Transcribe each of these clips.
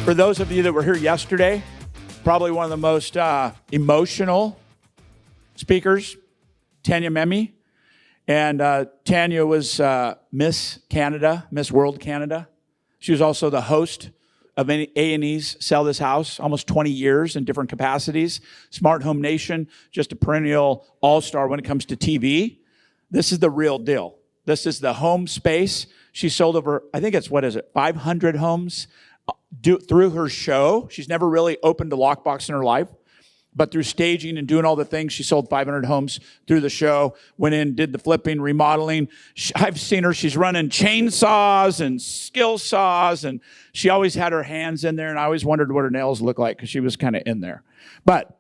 For those of you that were here yesterday, probably one of the most emotional speakers, Tanya Memme. And Tanya was Miss Canada, Miss World Canada. She was also the host of A&E's Sell This House, almost 20 years in different capacities. Smart Home Nation, just a perennial all-star when it comes to TV. This is the real deal. This is the home space. She sold over, I think it's, 500 homes through her show. She's never really opened a lockbox in her life, but through staging and doing all the things, she sold 500 homes through the show, went in, did the flipping, remodeling. I've seen her, she's running chainsaws and skill saws, and she always had her hands in there, and I always wondered what her nails looked like because she was kind of in there. But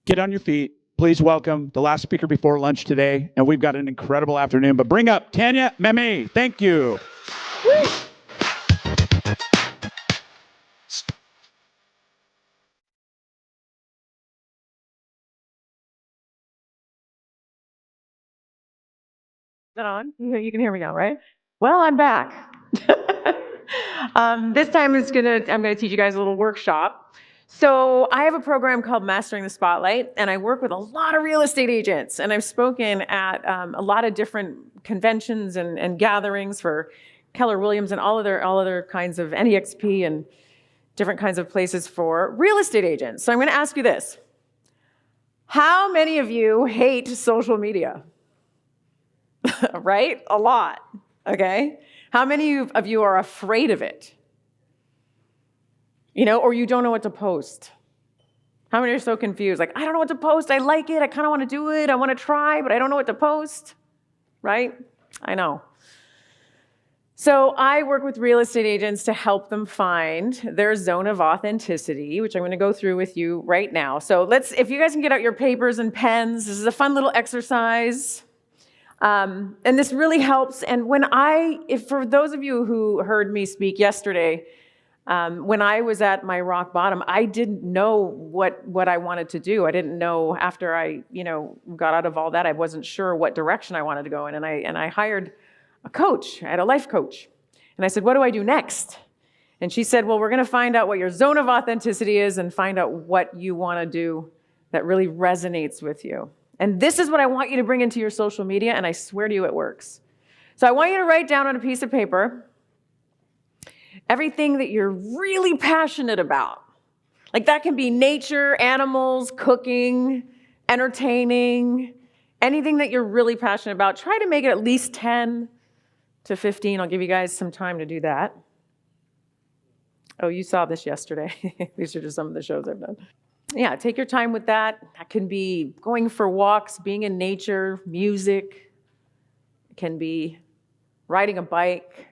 get on your feet. Please welcome the last speaker before lunch today, and we've got an incredible afternoon. But bring up Tanya Memme. Thank you. Woo. Is that on? You can hear me now, right? Well, I'm back. This time I'm gonna teach you guys a little workshop. So I have a program called Mastering the Spotlight, and I work with a lot of real estate agents, and I've spoken at a lot of different conventions and gatherings for Keller Williams and all other kinds of NEXP and different kinds of places for real estate agents. So I'm gonna ask you this. How many of you hate social media? Right? A lot, okay? How many of you are afraid of it? You know, or you don't know what to post? How many are so confused? Like, I don't know what to post. I like it. I kind of want to do it. I want to try, but I don't know what to post, right? I know. So I work with real estate agents to help them find their zone of authenticity, which I'm going to go through with you right now. So if you guys can get out your papers and pens, this is a fun little exercise. And this really helps. And for those of you who heard me speak yesterday, when I was at my rock bottom, I didn't know what I wanted to do. I didn't know after I, got out of all that, I wasn't sure what direction I wanted to go in. And I hired a coach. I had a life coach. And I said, what do I do next? And she said, well, we're going to find out what your zone of authenticity is and find out what you want to do that really resonates with you. And this is what I want you to bring into your social media, and I swear to you it works. So I want you to write down on a piece of paper everything that you're really passionate about. Like that can be nature, animals, cooking, entertaining, anything that you're really passionate about. Try to make it at least 10 to 15. I'll give you guys some time to do that. Oh, you saw this yesterday. These are just some of the shows I've done. Yeah, take your time with that. That can be going for walks, being in nature, music. It can be riding a bike.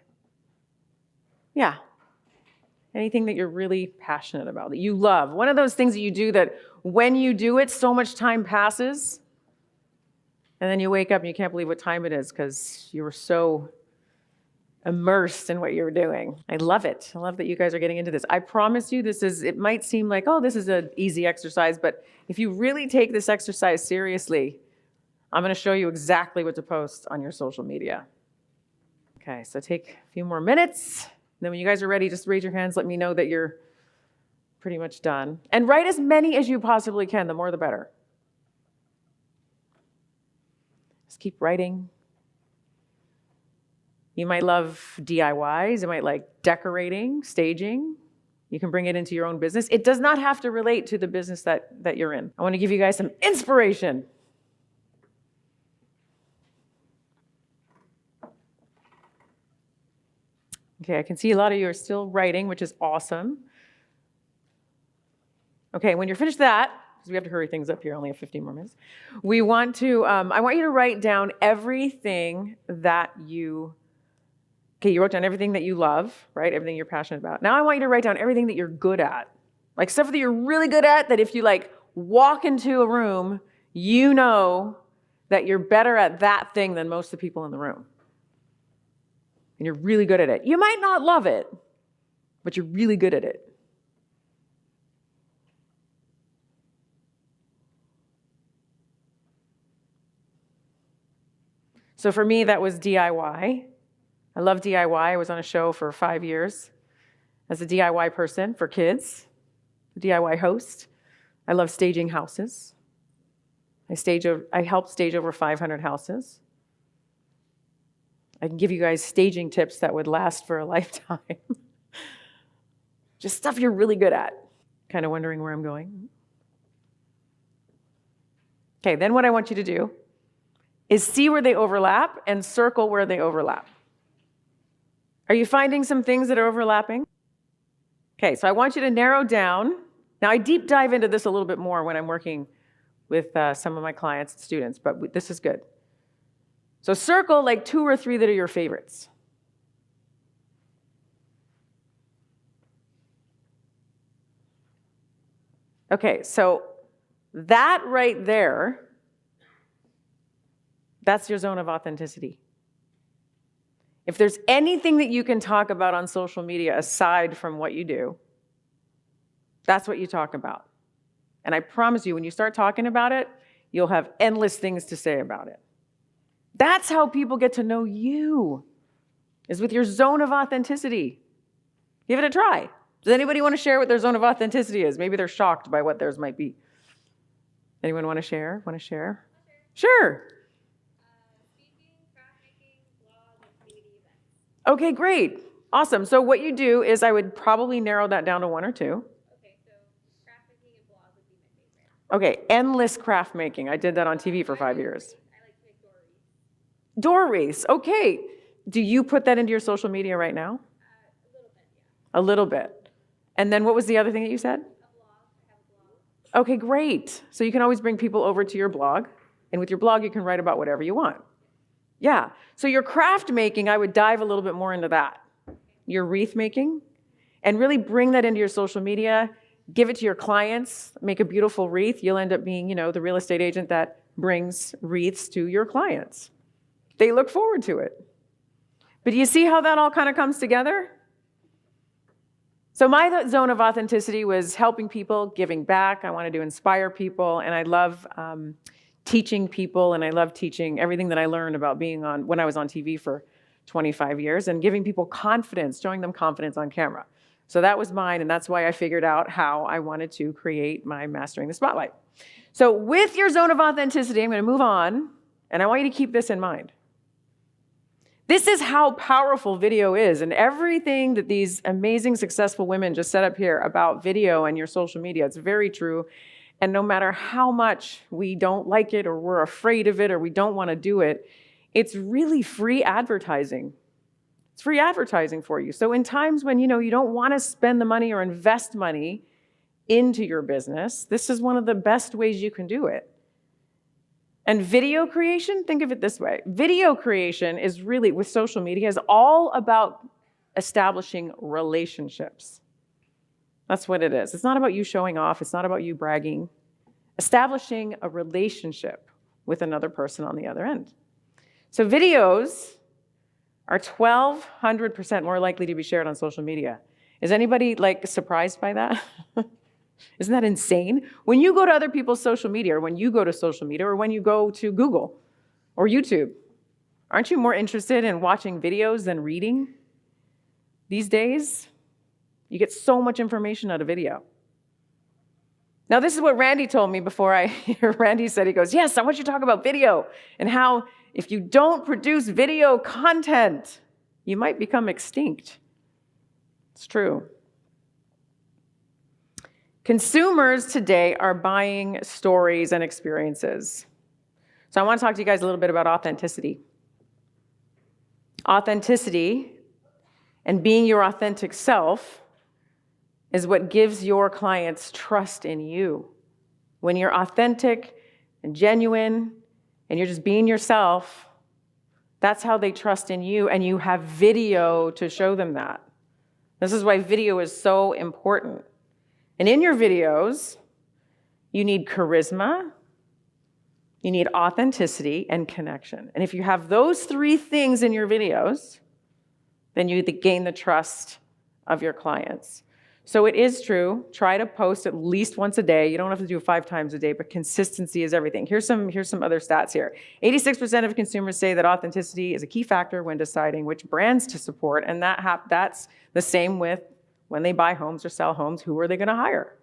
Yeah, anything that you're really passionate about, that you love. One of those things that you do that when you do it, so much time passes, and then you wake up and you can't believe what time it is because you were so immersed in what you're doing. I love it. I love that you guys are getting into this. I promise you it might seem like, oh, this is an easy exercise, but if you really take this exercise seriously, I'm going to show you exactly what to post on your social media. Okay, so take a few more minutes. Then when you guys are ready, just raise your hands. Let me know that you're pretty much done. And write as many as you possibly can. The more, the better. Just keep writing. You might love DIYs. You might like decorating, staging. You can bring it into your own business. It does not have to relate to the business that you're in. I want to give you guys some inspiration. Okay, I can see a lot of you are still writing, which is awesome. Okay, when you're finished that, because we have to hurry things up here, only have 15 more minutes. I want you to write down everything that you wrote down everything that you love, right? Everything you're passionate about. Now I want you to write down everything that you're good at. Like stuff that you're really good at, that if you walk into a room, you know that you're better at that thing than most of the people in the room. And you're really good at it. You might not love it, but you're really good at it. So for me, that was DIY. I love DIY. I was on a show for 5 years. as a DIY person for kids, a DIY host. I love staging houses. I help stage over 500 houses. I can give you guys staging tips that would last for a lifetime. Just stuff you're really good at. Kind of wondering where I'm going? Okay, then what I want you to do is see where they overlap and circle where they overlap. Are you finding some things that are overlapping? Okay, so I want you to narrow down. Now, I deep dive into this a little bit more when I'm working with some of my clients and students, but this is good. So circle like 2 or 3 that are your favorites. Okay, so that right there, that's your zone of authenticity. If there's anything that you can talk about on social media aside from what you do, that's what you talk about. And I promise you, when you start talking about it, you'll have endless things to say about it. That's how people get to know you, is with your zone of authenticity. Give it a try. Does anybody want to share what their zone of authenticity is? Maybe they're shocked by what theirs might be. Anyone want to share? Sure. Speaking, craft making, blog, and community events. Okay, great. Awesome. So what you do is I would probably narrow that down to 1 or 2. Okay, so craft making and blog would be my favorite. Okay, endless craft making. I did that on TV for 5 years. I like to make door wreaths. Door wreaths. Okay. Do you put that into your social media right now? A little bit, yeah. A little bit. And then what was the other thing that you said? A blog. I have a blog. Okay, great. So you can always bring people over to your blog. And with your blog, you can write about whatever you want. Yeah. So your craft making, I would dive a little bit more into that. Your wreath making. And really bring that into your social media. Give it to your clients. Make a beautiful wreath. You'll end up being, the real estate agent that brings wreaths to your clients. They look forward to it. But do you see how that all kind of comes together? So my zone of authenticity was helping people, giving back. I wanted to inspire people, and I love teaching people, and I love teaching everything that I learned about being on when I was on TV for 25 years, and giving people confidence, showing them confidence on camera. So that was mine, and that's why I figured out how I wanted to create my Mastering the Spotlight. So with your zone of authenticity, I'm going to move on, and I want you to keep this in mind. This is how powerful video is, and everything that these amazing, successful women just set up here about video and your social media, it's very true. And no matter how much we don't like it, or we're afraid of it, or we don't want to do it, it's really free advertising. It's free advertising for you. So in times when, you don't want to spend the money or invest money into your business, this is one of the best ways you can do it. And video creation, think of it this way. Video creation is really, with social media, is all about establishing relationships. That's what it is. It's not about you showing off. It's not about you bragging. Establishing a relationship with another person on the other end. So videos are 1,200% more likely to be shared on social media. Is anybody surprised by that? Isn't that insane? When you go to other people's social media, or when you go to social media, or when you go to Google or YouTube, aren't you more interested in watching videos than reading? These days, you get so much information out of video. Now, this is what Randy told me before Randy said, he goes, yes, I want you to talk about video and how if you don't produce video content, you might become extinct. It's true. Consumers today are buying stories and experiences. So I want to talk to you guys a little bit about authenticity. Authenticity and being your authentic self is what gives your clients trust in you. When you're authentic and genuine and you're just being yourself, that's how they trust in you, and you have video to show them that. This is why video is so important. And in your videos, you need charisma, you need authenticity, and connection. And if you have those 3 things in your videos, then you gain the trust of your clients. So it is true, try to post at least once a day. You don't have to do it 5 times a day, but consistency is everything. Here's some other stats here. 86% of consumers say that authenticity is a key factor when deciding which brands to support, and that's the same with when they buy homes or sell homes, who are they going to hire?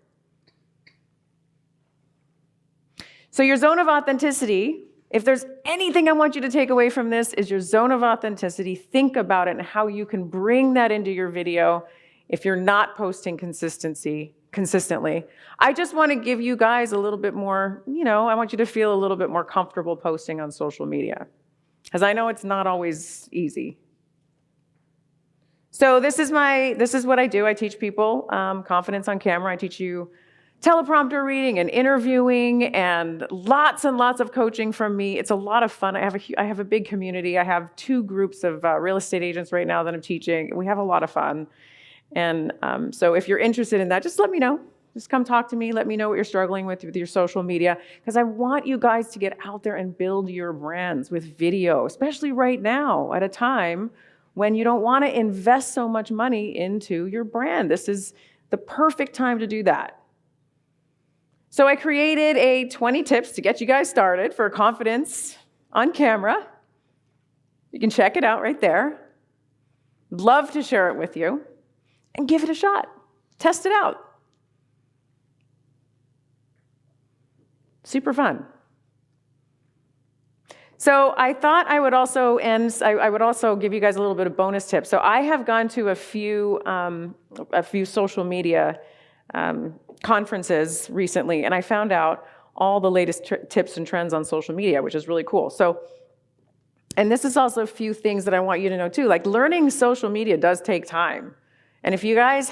So your zone of authenticity, if there's anything I want you to take away from this, is your zone of authenticity. Think about it and how you can bring that into your video if you're not posting consistently. I just want to give you guys a little bit more, I want you to feel a little bit more comfortable posting on social media, because I know it's not always easy. So this is what I do. I teach people confidence on camera. I teach you teleprompter reading and interviewing and lots of coaching from me. It's a lot of fun. I have a big community. I have 2 groups of real estate agents right now that I'm teaching. We have a lot of fun. And so if you're interested in that, just let me know. Just come talk to me. Let me know what you're struggling with your social media, because I want you guys to get out there and build your brands with video, especially right now at a time when you don't want to invest so much money into your brand. This is the perfect time to do that. So I created a 20 tips to get you guys started for confidence on camera. You can check it out right there. Love to share it with you and give it a shot. Test it out. Super fun. So I thought I would also give you guys a little bit of bonus tips. So I have gone to a few social media conferences recently, and I found out all the latest tips and trends on social media, which is really cool. So, and this is also a few things that I want you to know too. Like, learning social media does take time. And if you guys,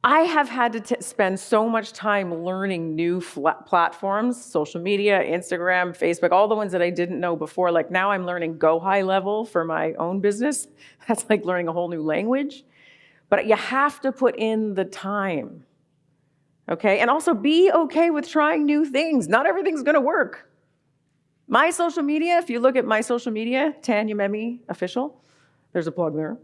I have had to spend so much time learning new platforms, social media, Instagram, Facebook, all the ones that I didn't know before. Like, now I'm learning Go High Level for my own business. That's like learning a whole new language. But you have to put in the time, okay? And also be okay with trying new things. Not everything's gonna work. My social media, if you look at my social media, Tanya Memme Official, there's a plug there.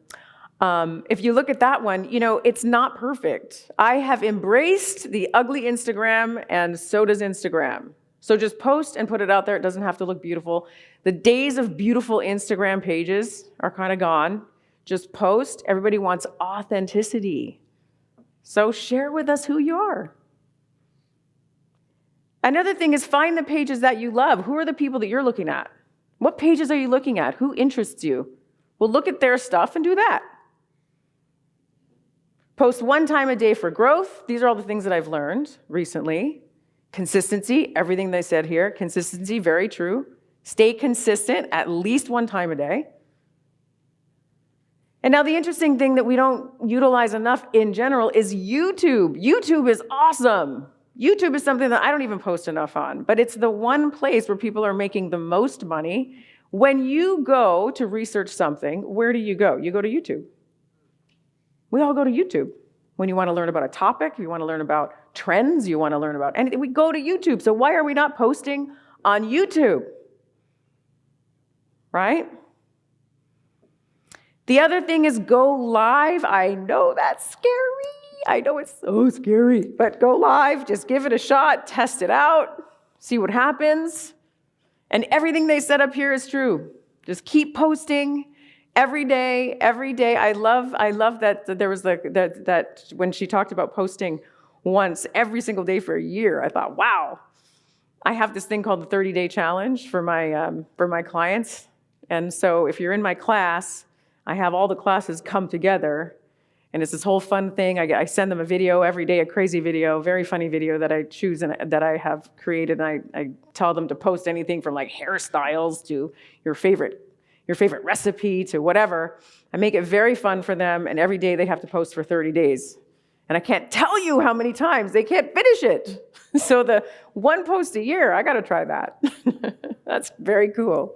If you look at that one, it's not perfect. I have embraced the ugly Instagram, and so does Instagram. So just post and put it out there. It doesn't have to look beautiful. The days of beautiful Instagram pages are kind of gone. Just post. Everybody wants authenticity. So share with us who you are. Another thing is, find the pages that you love. Who are the people that you're looking at? What pages are you looking at? Who interests you? Well, look at their stuff and do that. Post 1 time a day for growth. These are all the things that I've learned recently. Consistency, everything they said here. Consistency, very true. Stay consistent at least 1 time a day. And now the interesting thing that we don't utilize enough in general is YouTube. YouTube is awesome. YouTube is something that I don't even post enough on, but it's the one place where people are making the most money. When you go to research something, where do you go? You go to YouTube. We all go to YouTube. When you want to learn about a topic, you want to learn about trends, you want to learn about anything, we go to YouTube. So why are we not posting on YouTube? Right? The other thing is go live. I know that's scary. I know it's so scary, but go live. Just give it a shot, test it out, see what happens. And everything they set up here is true. Just keep posting. Every day. I love that there was that when she talked about posting once every single day for a year. I thought, wow, I have this thing called the 30-day challenge for my clients. And so if you're in my class, I have all the classes come together, and it's this whole fun thing. I send them a video every day, a crazy video, very funny video that I choose and that I have created. And I tell them to post anything from like hairstyles to your favorite recipe to whatever. I make it very fun for them, and every day they have to post for 30 days. And I can't tell you how many times they can't finish it. So the 1 post a year, I got to try that. That's very cool.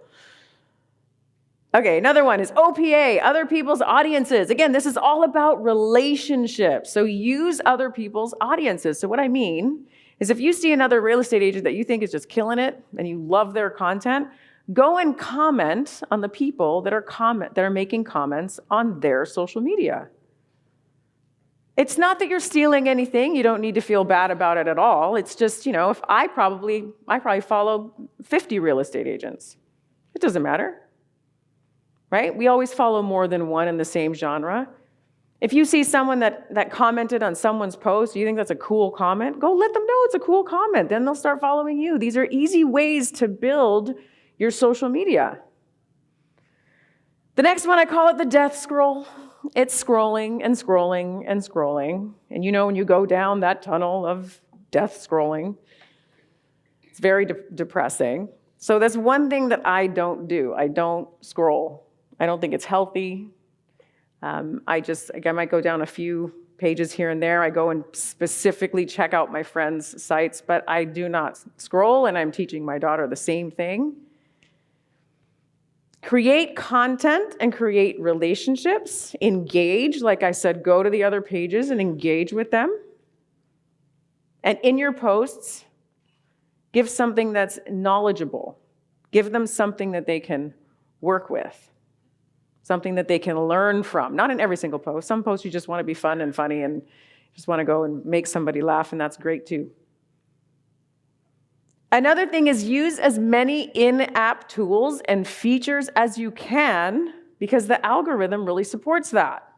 Okay, another one is OPA, other people's audiences. Again, this is all about relationships. So use other people's audiences. So what I mean is, if you see another real estate agent that you think is just killing it and you love their content, go and comment on the people that are making comments on their social media. It's not that you're stealing anything. You don't need to feel bad about it at all. It's just, if I probably follow 50 real estate agents. It doesn't matter, right? We always follow more than one in the same genre. If you see someone that commented on someone's post, you think that's a cool comment, go let them know it's a cool comment. Then they'll start following you. These are easy ways to build your social media. The next one, I call it the death scroll. It's scrolling and scrolling and scrolling. And you know when you go down that tunnel of death scrolling, it's very depressing. So that's one thing that I don't do. I don't scroll. I don't think it's healthy. I might go down a few pages here and there. I go and specifically check out my friends' sites, but I do not scroll, and I'm teaching my daughter the same thing. Create content and create relationships. Engage, like I said, go to the other pages and engage with them. And in your posts, give something that's knowledgeable. Give them something that they can work with. Something that they can learn from. Not in every single post. Some posts you just want to be fun and funny and just want to go and make somebody laugh, and that's great too. Another thing is use as many in-app tools and features as you can, because the algorithm really supports that.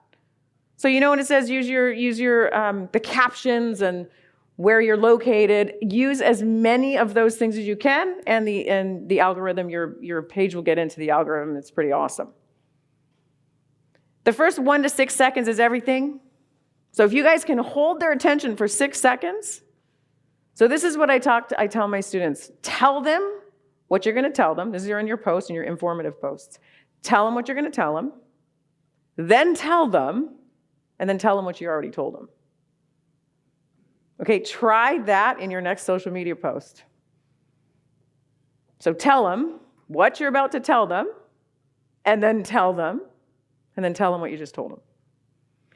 So you know when it says use your the captions and where you're located, use as many of those things as you can, and the algorithm, your page will get into the algorithm. It's pretty awesome. The first 1 to 6 seconds is everything. So if you guys can hold their attention for 6 seconds, so this is what I tell my students. Tell them what you're going to tell them. This is in your posts and your informative posts. Tell them what you're going to tell them, then tell them, and then tell them what you already told them. Okay, try that in your next social media post. So tell them what you're about to tell them, and then tell them, and then tell them what you just told them.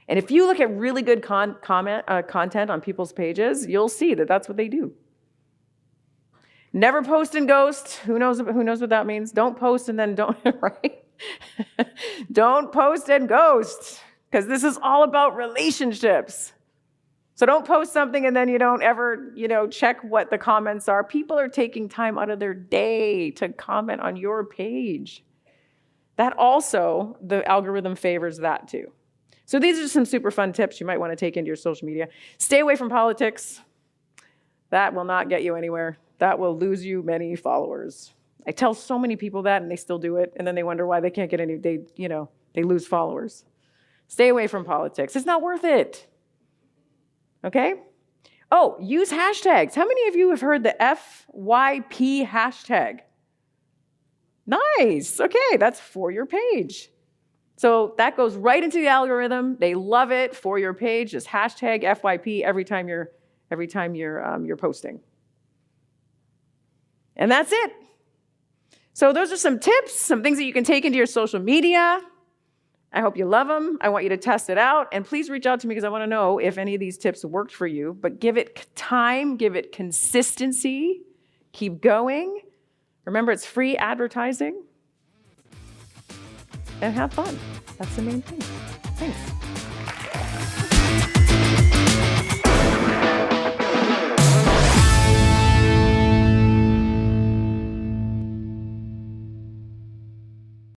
And if you look at really good content on people's pages, you'll see that that's what they do. Never post and ghost. Who knows what that means? Don't post and then don't, right? Don't post and ghost, because this is all about relationships. So don't post something and then you don't ever, check what the comments are. People are taking time out of their day to comment on your page. That also, the algorithm favors that too. So these are some super fun tips you might want to take into your social media. Stay away from politics. That will not get you anywhere. That will lose you many followers. I tell so many people that and they still do it, and then they wonder why they can't get any, they lose followers. Stay away from politics. It's not worth it. Okay? Oh, use hashtags. How many of you have heard the FYP hashtag? Nice. Okay, that's for your page. So that goes right into the algorithm. They love it. For your page, just hashtag FYP every time you're posting. And that's it. So those are some tips, some things that you can take into your social media. I hope you love them. I want you to test it out. And please reach out to me because I want to know if any of these tips worked for you. But give it time, give it consistency, keep going. Remember, it's free advertising. And have fun. That's the main thing. Thanks.